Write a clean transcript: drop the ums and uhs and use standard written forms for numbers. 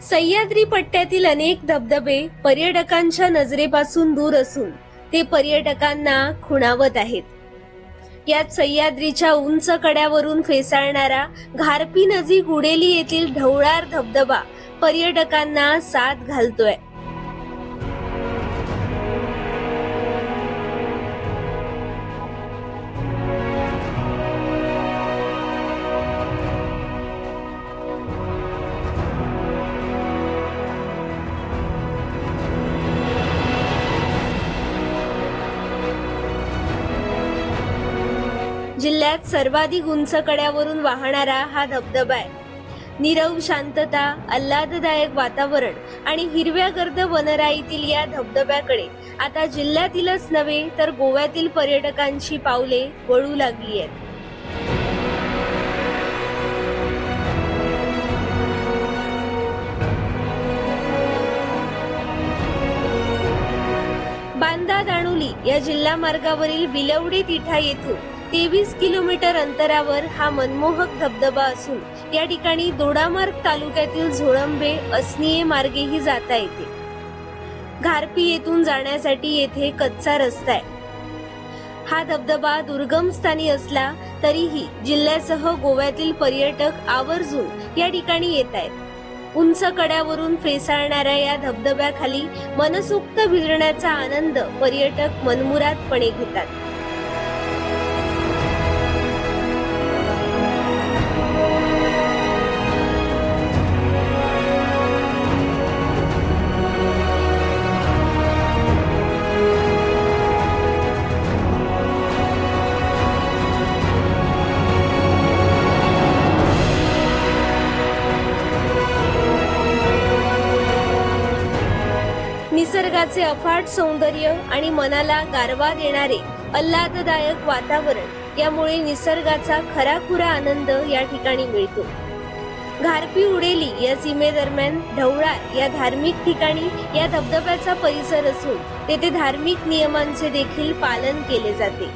सह्याद्री पट्ट्यातील अनेक धबधबे पर्यटकांच्या नजरेपासून दूर असून ते पर्यटकांना खुणावत आहेत। यात सह्याद्रीच्या उंच कड्यावरून फेसाळणारा घारपी नजीक उडेली येथील ढवळार धबधबा पर्यटकांना साद घालतोय। जिल्ह्यात सर्वाधिक उंच कड्यावरून वाहणारा हा धबधबा आहे। नीरव शांतता, आल्हाददायक वातावरण आणि हिरव्यागर्द वनराईतील या धबधब्याकडे आता जिल्ह्यातीलच नव्हे तर गोव्यातील पर्यटकांची पावले वळू लागली आहेत। बांदा दाणुली या जिल्हा मार्गावरील बिलवडी तिठा येथून 23 किलोमीटर अंतरावर हा मनमोहक धबधबा असून या ठिकाणी दोडामार्ग तालुक्यातील झोळंबे असनिये मार्गेही जाता येते। घारपी येथून जाण्यासाठी येथे कच्चा रस्ता आहे। हा धबधबा दुर्गम स्थानी असला तरीही जिल्ह्यासह गोव्यातील पर्यटक आवर्जून या ठिकाणी येत आहेत। उंच कड्यावरून फेसाळणाऱ्या या धबधब्याखाली मनसोक्त भिजण्याचा आनंद पर्यटक मनमुरादपणे घेतात। निसर्गाचे अफाट सौंदर्य आणि मनाला गारवा देणारे आल्हाददायक वातावरण यामुळे निसर्गाचा खराखुरा आनंद या ठिकाणी मिळतो। घारपी उडेली या सीमेदरम्यान ढवळार या धार्मिक ठिकाणी या धबधब्याचा परिसर असून तेथे धार्मिक नियमांचे देखील पालन केले जाते।